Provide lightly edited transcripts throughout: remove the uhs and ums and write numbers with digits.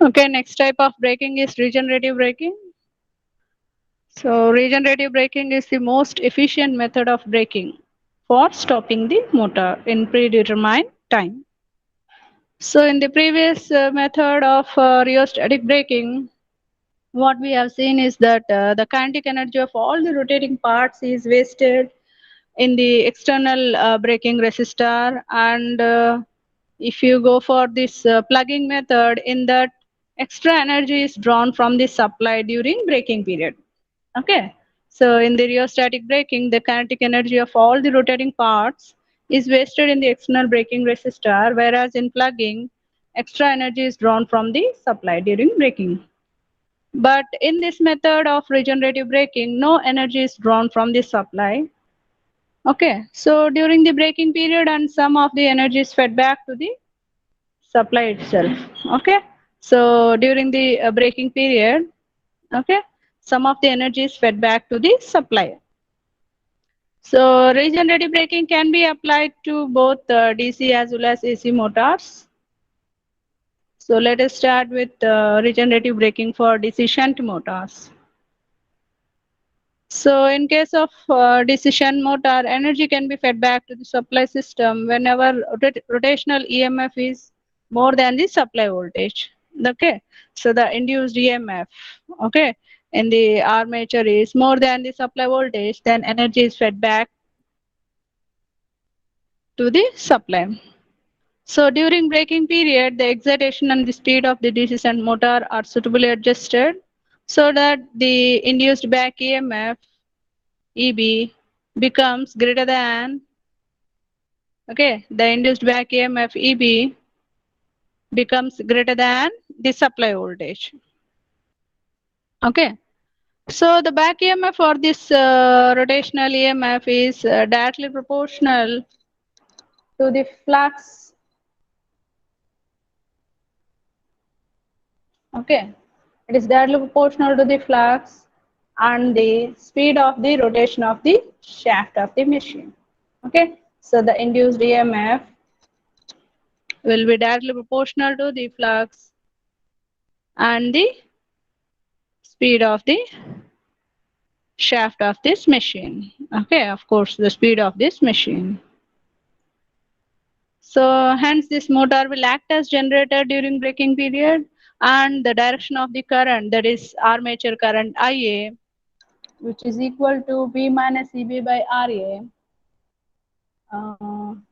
Okay, next type of braking is regenerative braking. So regenerative braking is the most efficient method of braking for stopping the motor in predetermined time. So in the previous method of rheostatic braking, what we have seen is that the kinetic energy of all the rotating parts is wasted in the external braking resistor, and if you go for this plugging method, in that extra energy is drawn from the supply during braking period. Okay, so in the rheostatic braking, the kinetic energy of all the rotating parts is wasted in the external braking resistor, whereas in plugging, extra energy is drawn from the supply during braking. But in this method of regenerative braking, no energy is drawn from the supply. Okay, so during the braking period, and some of the energy is fed back to the supply itself. Okay, so during the braking period, okay, some of the energy is fed back to the supply. So regenerative braking can be applied to both DC as well as AC motors. So let us start with regenerative braking for DC shunt motors. So in case of DC shunt motor, energy can be fed back to the supply system whenever rotational EMF is more than the supply voltage. Okay, so the induced EMF, okay, in the armature is more than the supply voltage, then energy is fed back to the supply. So during braking period, the excitation and the speed of the DC shunt motor are suitably adjusted so that the induced back EMF EB becomes greater than, okay, the induced back EMF EB becomes greater than the supply voltage. Okay, so the back EMF for this rotational EMF is directly proportional to the flux. Okay, it is directly proportional to the flux and the speed of the rotation of the shaft of the machine. Okay, so the induced EMF will be directly proportional to the flux and the speed of the shaft of this machine. Okay, of course, the speed of this machine. So hence this motor will act as generator during braking period, and the direction of the current, that is armature current IA, which is equal to B minus EB by RA.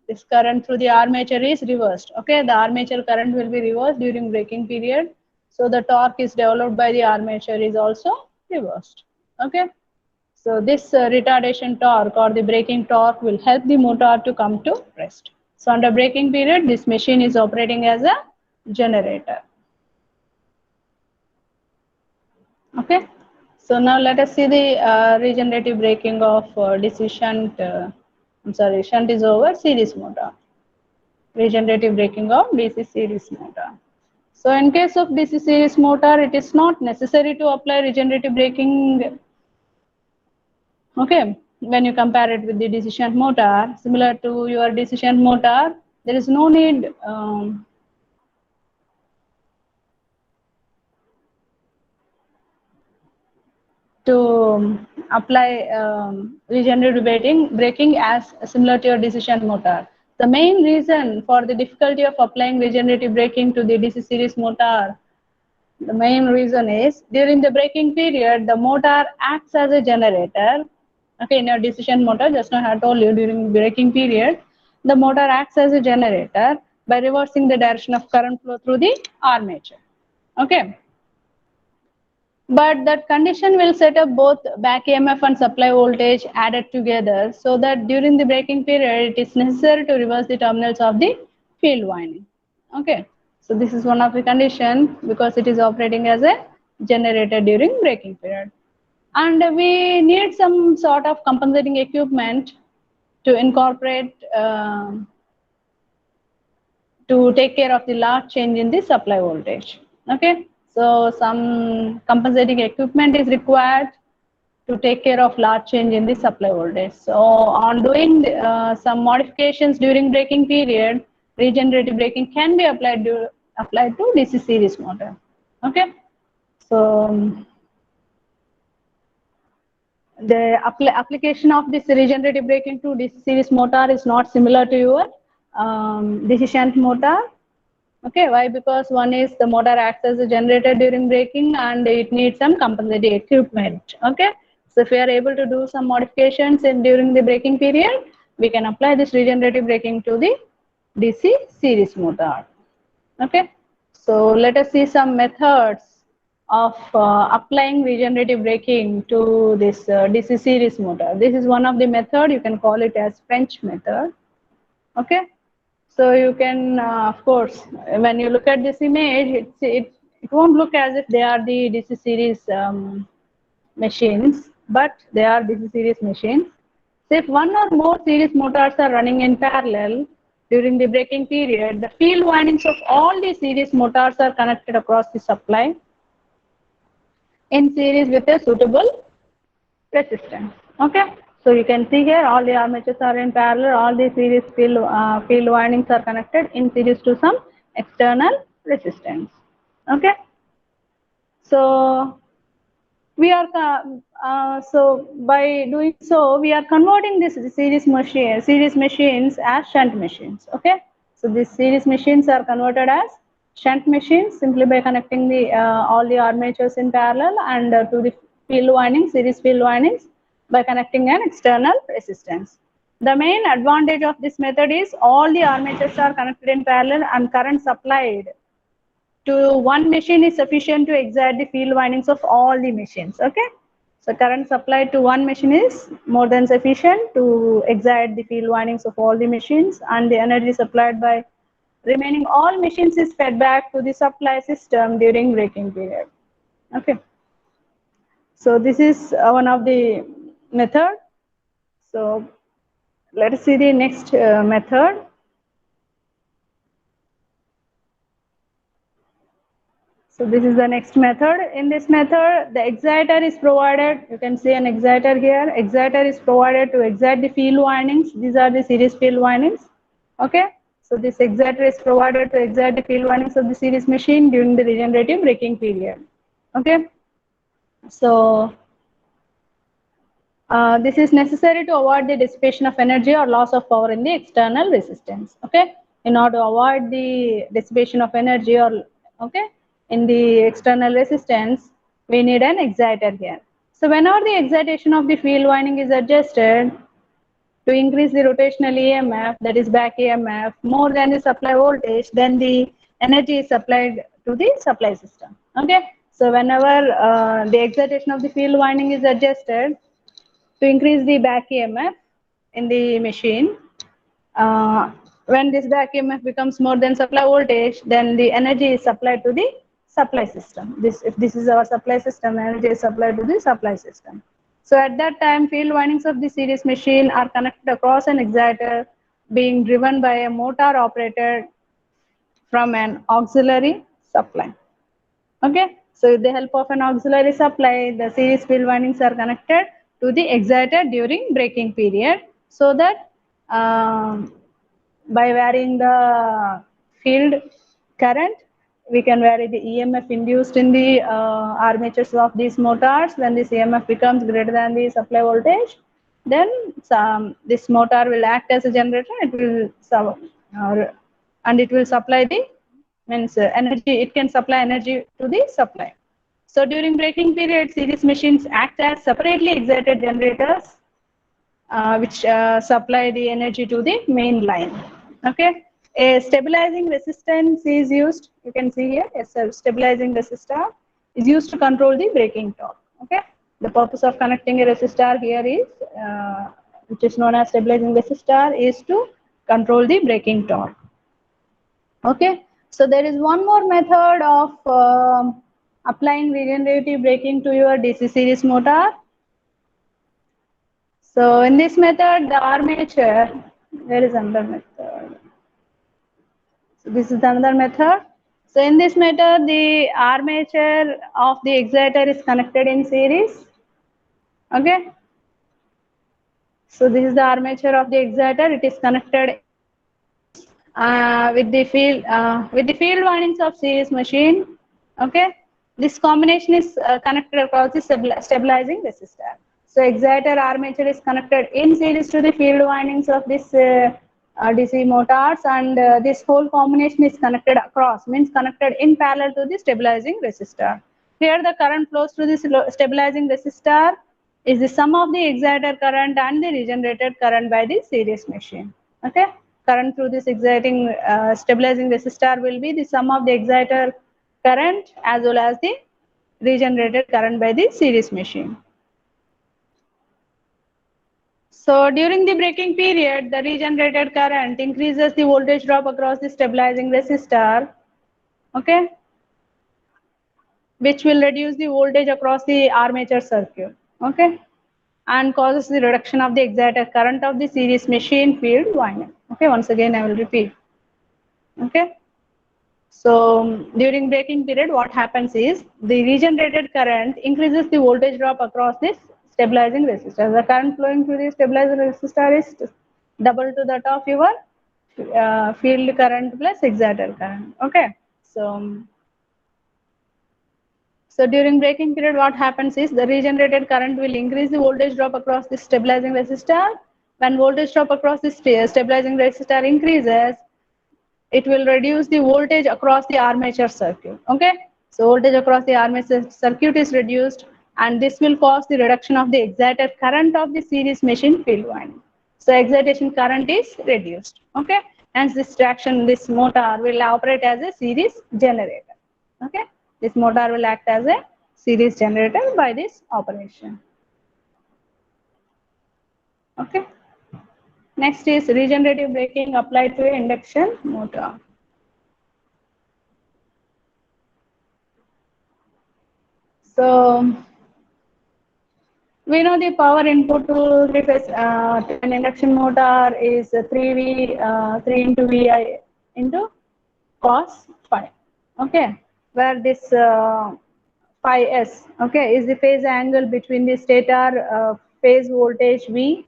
This current through the armature is reversed. Okay, the armature current will be reversed during braking period. So the torque is developed by the armature is also reversed. Okay, so this retardation torque or the braking torque will help the motor to come to rest. So under braking period, this machine is operating as a generator. Okay, so now let us see the regenerative braking of DC shunt. Shunt is over, series motor. Regenerative braking of DC series motor. So in case of DC series motor, it is not necessary to apply regenerative braking. Okay, when you compare it with the DC shunt motor, similar to your DC shunt motor, there is no need to apply regenerative braking as similar to your DC shunt motor. The main reason for the difficulty of applying regenerative braking to the DC series motor, the main reason is during the braking period, the motor acts as a generator. Okay, in your DC shunt motor, just now I had told you during braking period, the motor acts as a generator by reversing the direction of current flow through the armature. Okay, but that condition will set up both back EMF and supply voltage added together, so that during the braking period it is necessary to reverse the terminals of the field winding. Okay, so this is one of the condition because it is operating as a generator during braking period, and we need some sort of compensating equipment to incorporate to take care of the large change in the supply voltage. Okay, so some compensating equipment is required to take care of large change in the supply voltage. So on doing some modifications during braking period, regenerative braking can be applied to DC series motor. Okay, so the application of this regenerative braking to DC series motor is not similar to your DC shunt motor. Okay, why? Because one is the motor acts as a generator during braking and it needs some compensating equipment. Okay, so if we are able to do some modifications during the braking period, we can apply this regenerative braking to the DC series motor. Okay, so let us see some methods of applying regenerative braking to this DC series motor. This is one of the method, you can call it as French method. Okay, so you can of course, when you look at this image, it won't look as if they are the DC series machines, but they are DC series machines. So if one or more series motors are running in parallel during the braking period, the field windings of all the series motors are connected across the supply in series with a suitable resistance. Okay, so you can see here all the armatures are in parallel, all the series field windings are connected in series to some external resistance. Okay, so we are so by doing so we are converting this series machines as shunt machines. Okay, so these series machines are converted as shunt machines simply by connecting the all the armatures in parallel and to the series field windings by connecting an external resistance. The main advantage of this method is all the armatures are connected in parallel and current supplied to one machine is sufficient to excite the field windings of all the machines. Okay, so current supplied to one machine is more than sufficient to excite the field windings of all the machines, and the energy supplied by remaining all machines is fed back to the supply system during braking period. Okay, so this is one of the method. So let us see the next method. So this is the next method. In this method, the exciter is provided. You can see an exciter here. Exciter is provided to excite the field windings. These are the series field windings. Okay. So this exciter is provided to excite the field windings of the series machine during the regenerative braking period. Okay. So this is necessary to avoid the dissipation of energy or loss of power in the external resistance. Okay. In order to avoid the dissipation of energy or okay in the external resistance, we need an exciter here. So whenever the excitation of the field winding is adjusted to increase the rotational EMF, that is back EMF, more than the supply voltage, then the energy is supplied to the supply system. Okay. So whenever the excitation of the field winding is adjusted to increase the back EMF in the machine, when this back EMF becomes more than supply voltage, then the energy is supplied to the supply system. If this is our supply system, energy is supplied to the supply system. So at that time, field windings of the series machine are connected across an exciter being driven by a motor operated from an auxiliary supply. Okay, so with the help of an auxiliary supply, the series field windings are connected to the exciter during braking period, so that by varying the field current, we can vary the EMF induced in the armatures of these motors. When this EMF becomes greater than the supply voltage, then this motor will act as a generator. It will and it will supply the means energy. It can supply energy to the supply. So during braking period, series machines act as separately excited generators which supply the energy to the main line. Okay, a stabilizing resistance is used. You can see here a stabilizing resistor is used to control the braking torque. Okay, the purpose of connecting a resistor here is which is known as stabilizing resistor is to control the braking torque. Okay, so there is one more method of applying regenerative braking to your DC series motor. So in this method, the armature, there is another method. So this is another method. So in this method, the armature of the exciter is connected in series. Okay. So this is the armature of the exciter. It is connected with the field windings of series machine. Okay. This combination is connected across the stabilizing resistor. So exciter armature is connected in series to the field windings of this DC motors, and this whole combination is connected across, means connected in parallel to the stabilizing resistor. Here the current flows through this stabilizing resistor is the sum of the exciter current and the regenerated current by the series machine. Okay, current through this exciting stabilizing resistor will be the sum of the exciter current as well as the regenerated current by the series machine. So during the braking period, the regenerated current increases the voltage drop across the stabilizing resistor, okay, which will reduce the voltage across the armature circuit, okay, and causes the reduction of the exciter current of the series machine field winding. Okay, once again I will repeat. Okay. So during braking period, what happens is the regenerated current increases the voltage drop across this stabilizing resistor. The current flowing through the stabilizing resistor is double to that of your field current plus exciter current. Okay. So during braking period, what happens is the regenerated current will increase the voltage drop across the stabilizing resistor. When voltage drop across the stabilizing resistor increases, it will reduce the voltage across the armature circuit. Okay, so voltage across the armature circuit is reduced, and this will cause the reduction of the exciter current of the series machine field winding. So excitation current is reduced. Okay, hence this motor will operate as a series generator. Okay, this motor will act as a series generator by this operation. Okay, next is regenerative braking applied to an induction motor. So we know the power input to an induction motor is 3 into VI into cos phi. Okay, where this phi s, okay, is the phase angle between the stator phase voltage V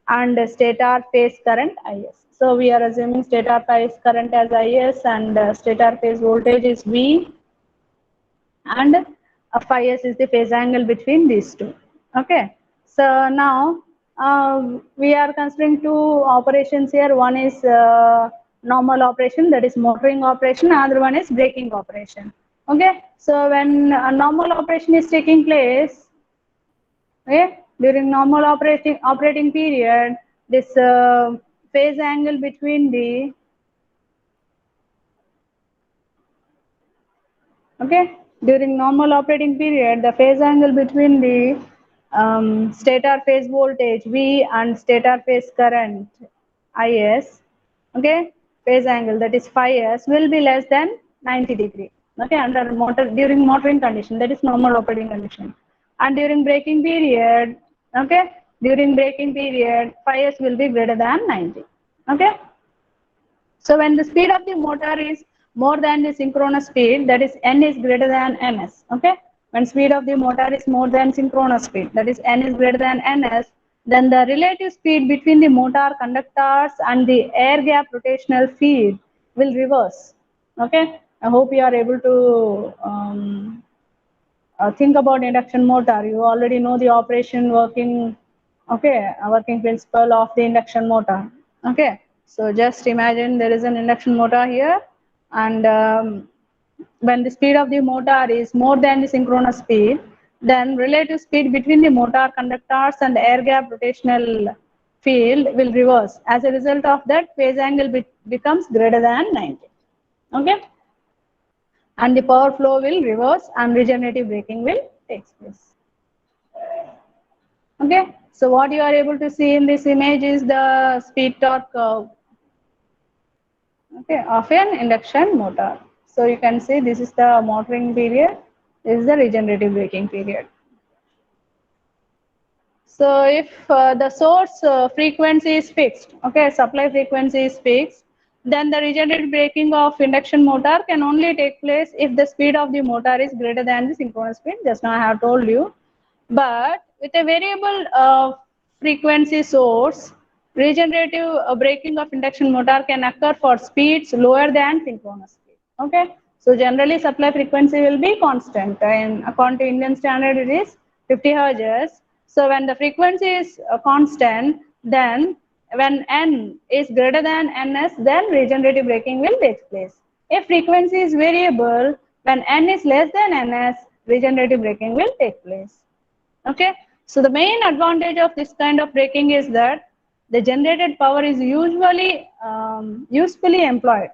and stator phase current Is. So we are assuming stator phase current as Is and stator phase voltage is V, and phi s is the phase angle between these two. Okay, so now we are considering two operations here. One is normal operation, that is motoring operation. Another one is braking operation. Okay, so when a normal operation is taking place, okay, during normal operating period, this phase angle between the, okay, during normal operating period, the phase angle between the stator phase voltage V and stator phase current Is, okay, phase angle, that is phi s, will be less than 90 degree. Okay, under during motoring condition, that is normal operating condition. And during braking period, okay, during braking period, phi s will be greater than 90. Okay. So when the speed of the motor is more than the synchronous speed, that is n is greater than ns. Okay, when speed of the motor is more than synchronous speed, that is n is greater than ns, then the relative speed between the motor conductors and the air gap rotational field will reverse. Okay, I hope you are able to think about induction motor. You already know the operation working, okay, working principle of the induction motor. Okay, so just imagine there is an induction motor here, and when the speed of the motor is more than the synchronous speed, then relative speed between the motor conductors and air gap rotational field will reverse. As a result of that, phase angle becomes greater than 90. Okay, and the power flow will reverse and regenerative braking will take place. Okay, so what you are able to see in this image is the speed torque curve, okay, of an induction motor. So you can see this is the motoring period, this is the regenerative braking period. So if the source frequency is fixed, okay, supply frequency is fixed, then the regenerative braking of induction motor can only take place if the speed of the motor is greater than the synchronous speed. Just now I have told you. But with a variable frequency source, regenerative braking of induction motor can occur for speeds lower than synchronous speed. Okay, So generally supply frequency will be constant, and according to Indian standard it is 50 hertz. So when the frequency is constant, then when N is greater than Ns, then regenerative braking will take place. If frequency is variable, when N is less than Ns, regenerative braking will take place. Okay, so the main advantage of this kind of braking is that the generated power is usually usefully employed.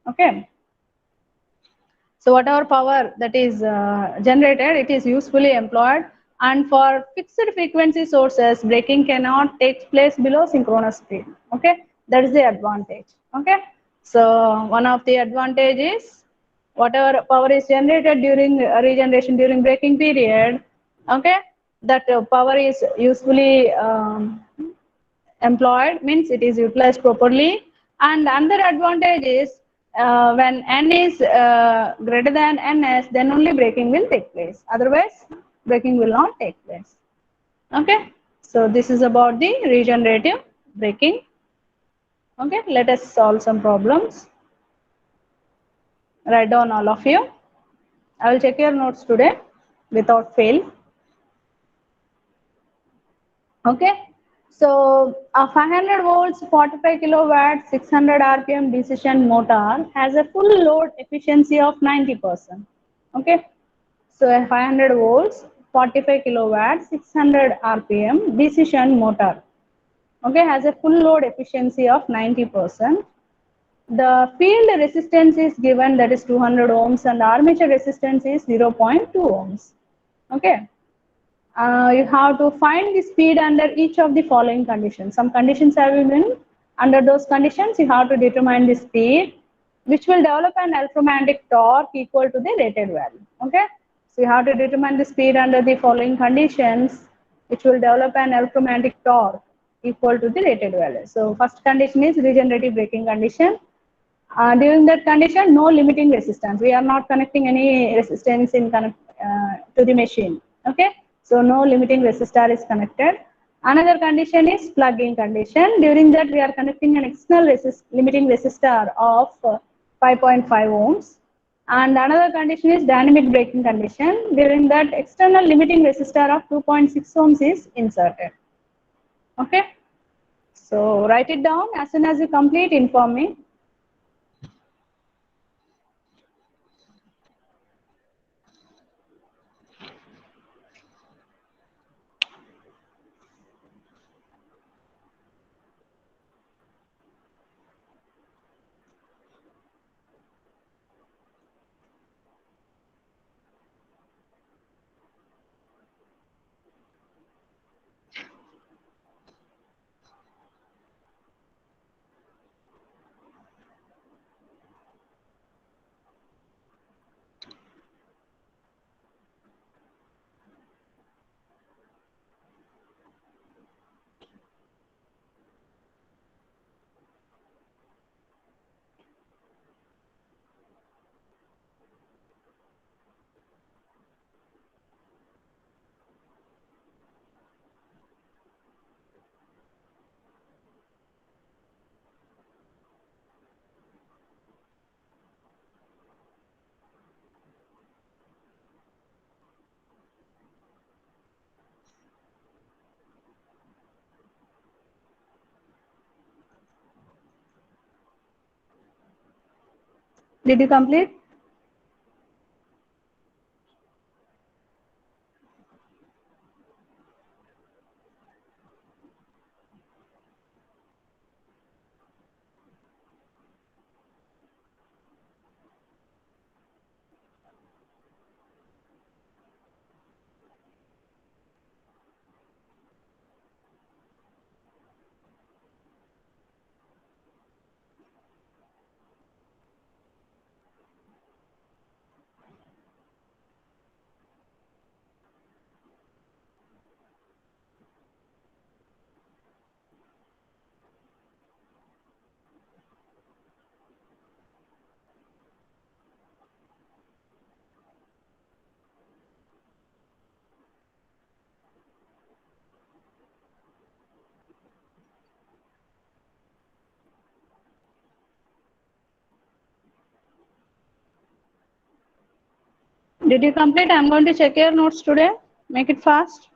Okay, so whatever power that is generated, it is usefully employed, and for fixed frequency sources, braking cannot take place below synchronous speed. Okay, that is the advantage. Okay, so one of the advantages, whatever power is generated during regeneration during braking period, okay, that power is usefully employed, means it is utilized properly. And another advantage is when N is greater than Ns, then only braking will take place. Otherwise, braking will not take place. Okay, so this is about the regenerative braking. Okay, let us solve some problems. Write down all of you. I will check your notes today without fail. Okay, so a 500 volts 45 kilowatt 600 rpm DC shunt motor has a full load efficiency of 90%. Okay, so a 500 volts 45 kilowatt 600 rpm DC shunt motor, okay, has a full load efficiency of 90%. The field resistance is given, that is 200 ohms, and armature resistance is 0.2 ohms. Okay, you have to find the speed under each of the following conditions. Some conditions have been given. Under those conditions, you have to determine the speed, which will develop an electromagnetic torque equal to the rated value. Okay, so you have to determine the speed under the following conditions, which will develop an electromagnetic torque equal to the rated value. So first condition is regenerative braking condition. During that condition, no limiting resistance. We are not connecting any resistance to the machine. Okay, so no limiting resistor is connected. Another condition is plug-in condition. During that, we are connecting an external limiting resistor of 5.5 ohms. And another condition is dynamic braking condition. During that, external limiting resistor of 2.6 ohms is inserted. Okay, so write it down. As soon as you complete, inform me. Did you complete? Did you complete? I'm going to check your notes today. Make it fast.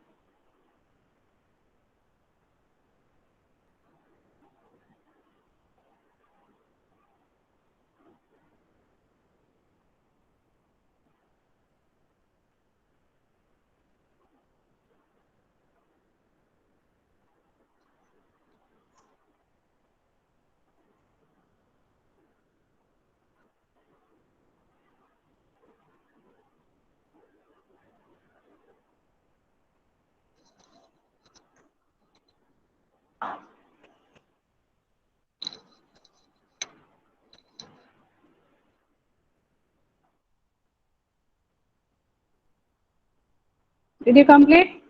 Did you complete?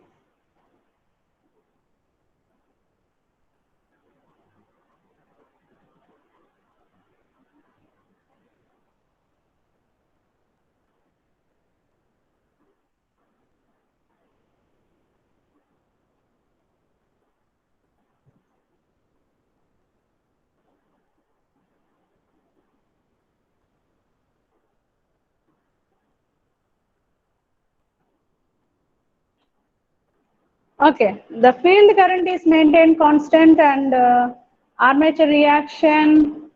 Okay, the field current is maintained constant and armature reaction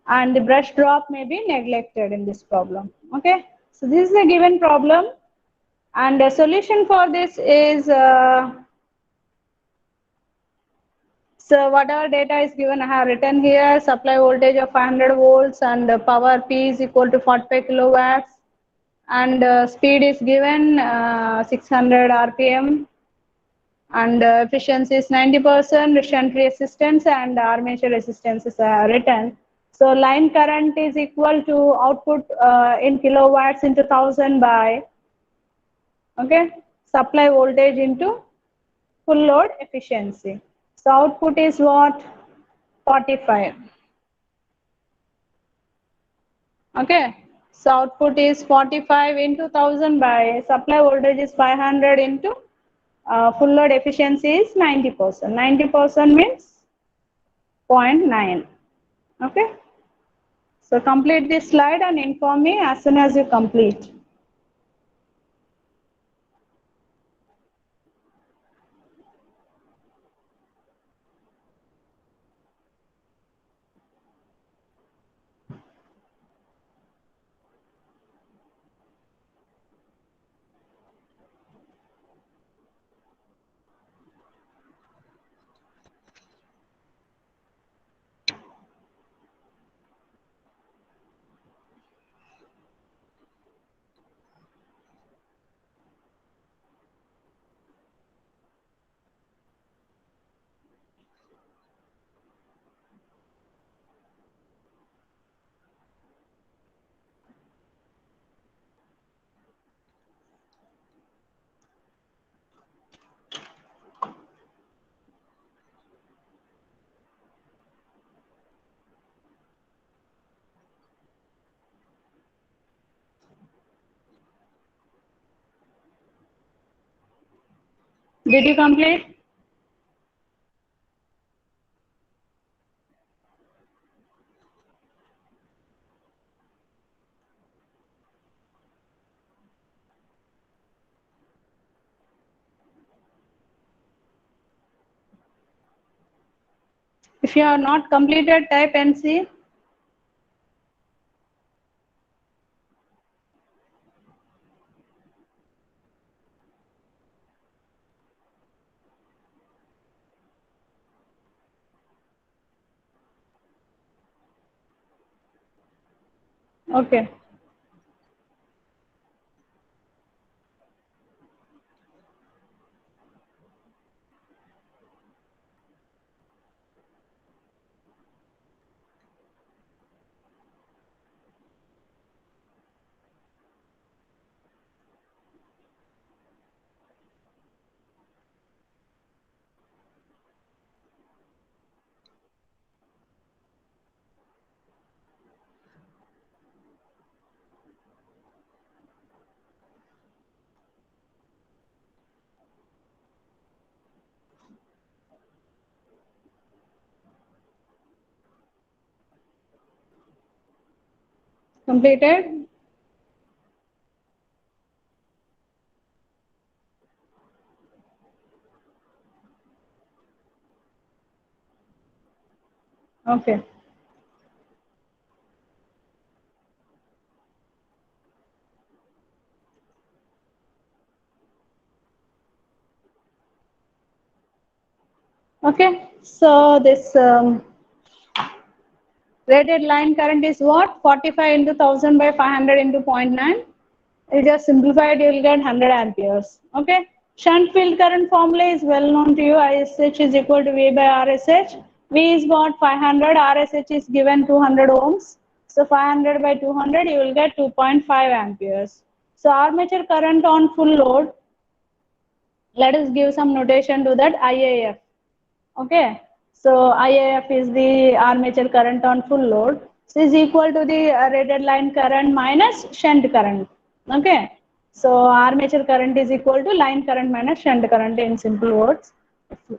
and the brush drop may be neglected in this problem. Okay, so this is a given problem and the solution for this is so whatever data is given I have written here, supply voltage of 500 volts and power P is equal to 45 kilowatts and speed is given 600 rpm and efficiency is 90%, shunt resistance and armature resistance is written. So line current is equal to output in kilowatts into 1000 by, okay, supply voltage into full load efficiency. So output is what? 45. Okay. So output is 45 into 1000 by supply voltage is 500 into full load efficiency is 90%. 90% means 0.9. Okay. So complete this slide and inform me as soon as you complete. Did you complete? If you have not completed, type NC. Okay. Completed. Okay. Okay. So this rated line current is what? 45 into 1000 by 500 into 0.9. You just simplify it, you will get 100 amperes. Okay. Shunt field current formula is well known to you. ISH is equal to V by RSH. V is what? 500. RSH is given 200 ohms. So 500 by 200, you will get 2.5 amperes. So armature current on full load, let us give some notation to that. IAF. Okay, so IAF is the armature current on full load. So is equal to the rated line current minus shunt current. Okay, so armature current is equal to line current minus shunt current in simple words.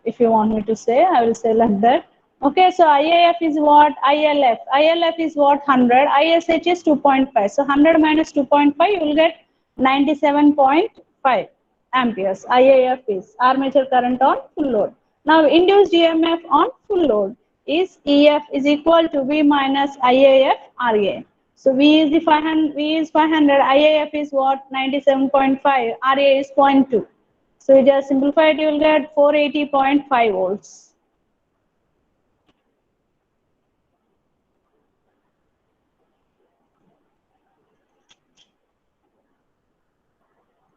If you want me to say, I will say like that. Okay, so IAF is what? ILF. ILF is what? 100. ISH is 2.5. So 100 minus 2.5, you will get 97.5 amperes. IAF is armature current on full load. Now induced EMF on full load is EF is equal to V minus IAF RA. So V is the 500, V is 500, IAF is what? 97.5, RA is 0.2. So you just simplify it, you will get 480.5 volts.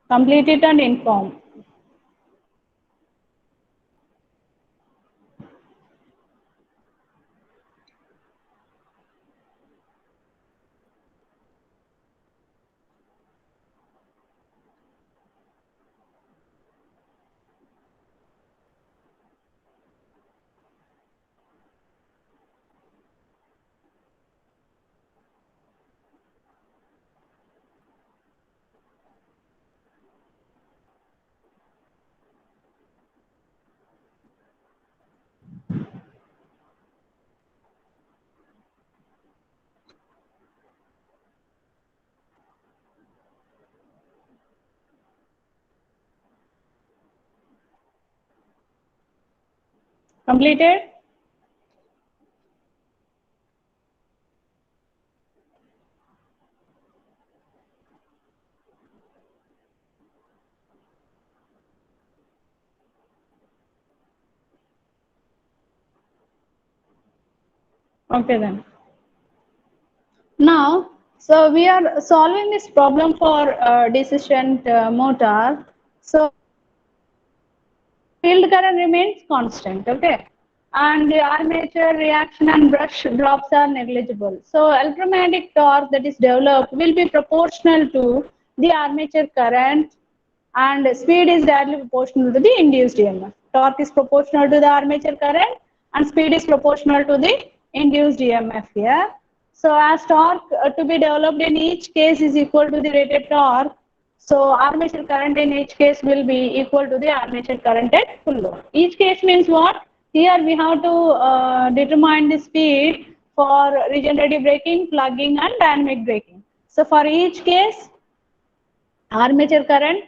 Complete it and inform. Completed? Okay then. Now, so we are solving this problem for DC shunt motor. So field current remains constant, okay? And the armature reaction and brush drops are negligible. So electromagnetic torque that is developed will be proportional to the armature current, and speed is directly proportional to the induced EMF. Torque is proportional to the armature current and speed is proportional to the induced EMF here. So as torque to be developed in each case is equal to the rated torque, so armature current in each case will be equal to the armature current at full load. Each case means what? Here we have to determine the speed for regenerative braking, plugging and dynamic braking. So for each case, armature current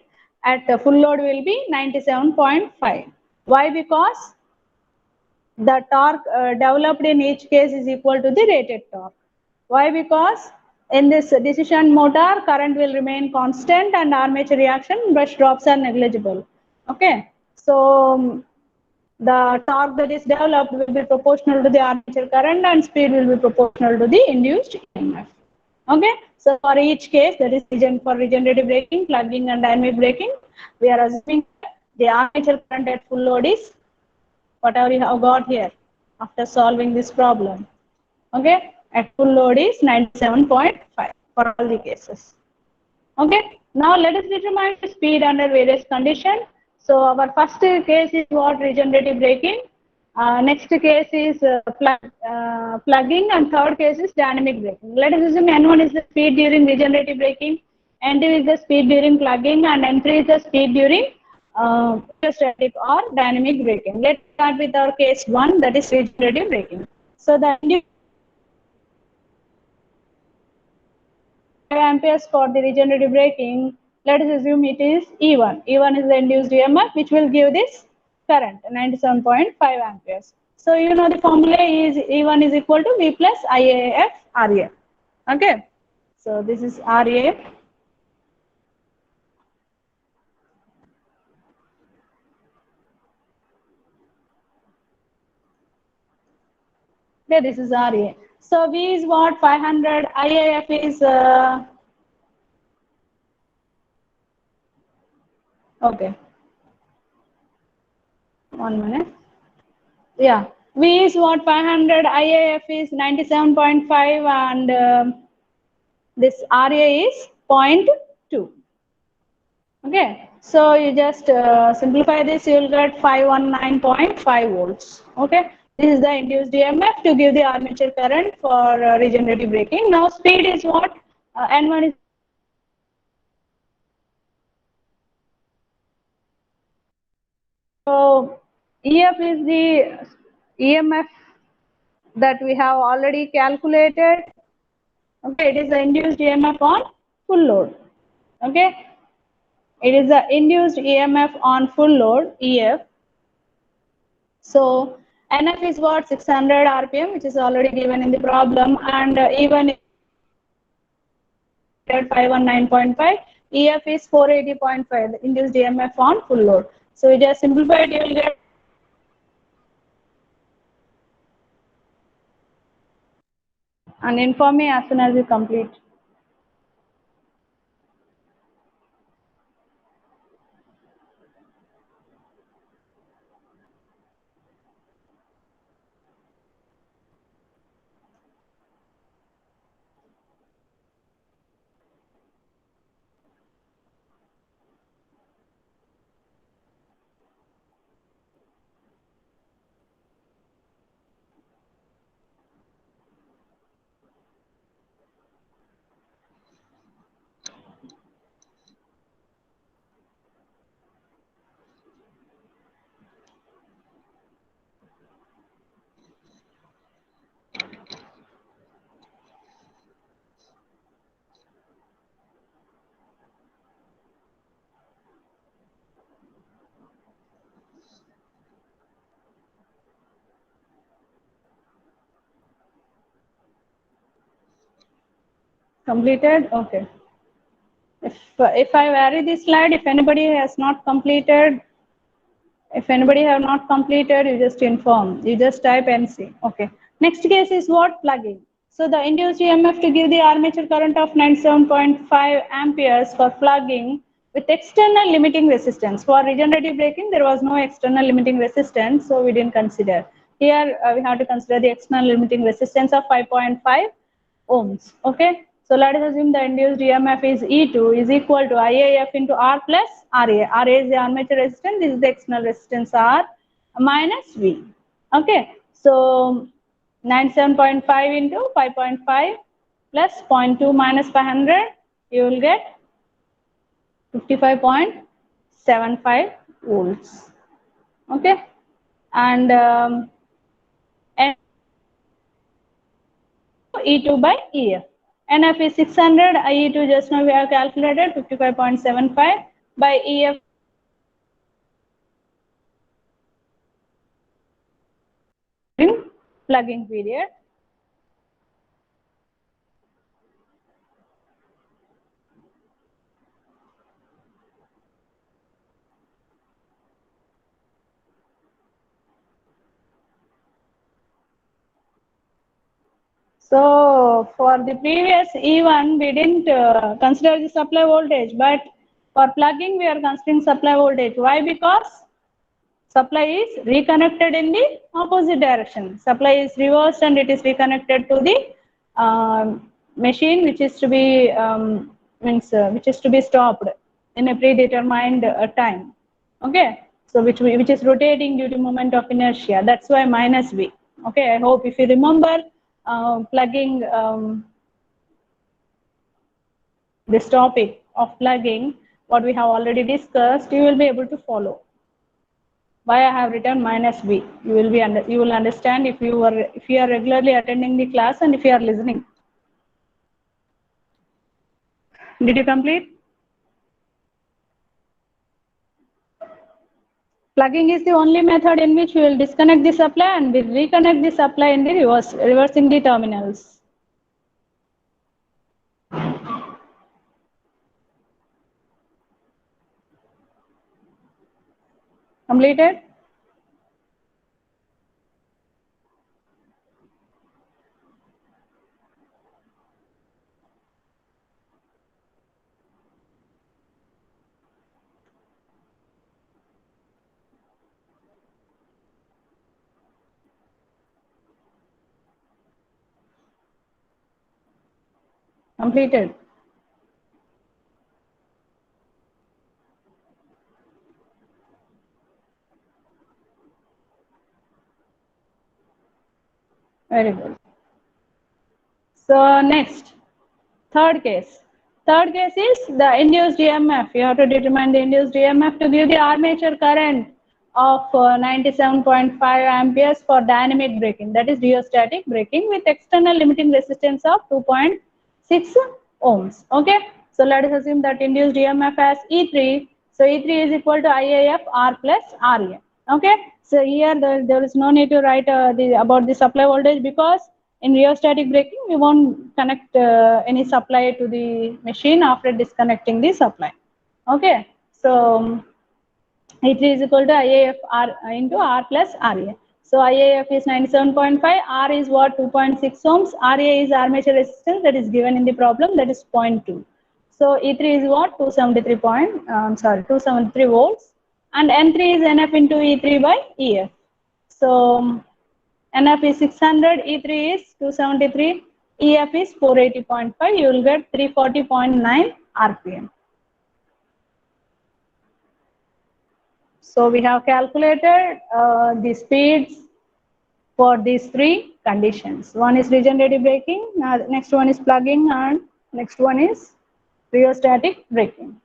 at full load will be 97.5. Why? Because the torque developed in each case is equal to the rated torque. Why? Because in this DC shunt motor, current will remain constant and armature reaction brush drops are negligible. Okay, so the torque that is developed will be proportional to the armature current and speed will be proportional to the induced EMF. Okay, so for each case, that is for regenerative braking, plugging and dynamic braking, we are assuming the armature current at full load is whatever you have got here after solving this problem. Okay, at full load is 97.5 for all the cases. Okay, now let us determine the speed under various conditions. So our first case is what? Regenerative braking. Next case is plugging, and third case is dynamic braking. Let us assume N1 is the speed during regenerative braking, N2 is the speed during plugging, and N3 is the speed during static or dynamic braking. Let's start with our case 1, that is regenerative braking. So the amperes for the regenerative braking, let us assume it is E1. E1 is the induced EMF which will give this current 97.5 amperes. So you know the formula is E1 is equal to V plus IAF RA. Okay. So this is RA. Okay, this is RA. So V is what? 500. IAF is okay. 1 minute. Yeah. V is what? 500. IAF is 97.5 and this RA is 0.2. Okay. So you just simplify this, you will get 519.5 volts. Okay. This is the induced EMF to give the armature current for regenerative braking. Now speed is what? N1 is so EF is the EMF that we have already calculated. Okay, it is the induced EMF on full load. Okay, it is the induced EMF on full load EF. So NF is what? 600 RPM, which is already given in the problem, and even 519.5, EF is 480.5, the induced EMF on full load. So we just simplify it, you will get and inform me as soon as you complete. Completed? Okay. If I vary this slide, if anybody has not completed, if anybody have not completed, you just inform. You just type NC. Okay. Next case is what? Plugging. So the induced EMF to give the armature current of 97.5 amperes for plugging with external limiting resistance. For regenerative braking, there was no external limiting resistance, so we didn't consider. Here we have to consider the external limiting resistance of 5.5 ohms. Okay. So let us assume the induced EMF is E2 is equal to IAF into R plus RA. RA is the armature resistance. This is the external resistance R minus V. Okay. So 97.5 into 5.5 plus 0.2 minus 500, you will get 55.75 volts. Okay. And E2 by EF. NF is 600, IE2 just now we have calculated 55.75 by EF in plugging period. So for the previous E1 we didn't consider the supply voltage, but for plugging we are considering supply voltage. Why? Because supply is reconnected in the opposite direction. Supply is reversed and it is reconnected to the machine which is to be which is to be stopped in a predetermined time. Okay, so which is rotating due to moment of inertia. That's why minus V. Okay, I hope if you remember plugging this topic of plugging, what we have already discussed, you will be able to follow. Why I have written minus B. You will be you will understand if you are regularly attending the class and if you are listening. Did you complete? Plugging is the only method in which we will disconnect the supply and we reconnect the supply in the reversing the terminals. Completed? Completed. Very good. So next, third case. Third case is the induced EMF. You have to determine the induced EMF to give the armature current of 97.5 amperes for dynamic braking. That is rheostatic braking with external limiting resistance of 2.6 ohms. Okay. So let us assume that induced EMF as E3. So E3 is equal to IIF R plus RE. Okay. So here there is no need to write about the supply voltage because in rheostatic braking we won't connect any supply to the machine after disconnecting the supply. Okay. So E3 is equal to IIF R into R plus RA. So IIF is 97.5, R is what 2.6 ohms, RA is armature resistance that is given in the problem, that is 0.2. So E3 is what 273 volts, and N3 is NF into E3 by EF. So NF is 600, E3 is 273, EF is 480.5. You will get 340.9 RPM. So we have calculated the speeds for these three conditions. One is regenerative braking, next one is plugging, and next one is rheostatic braking.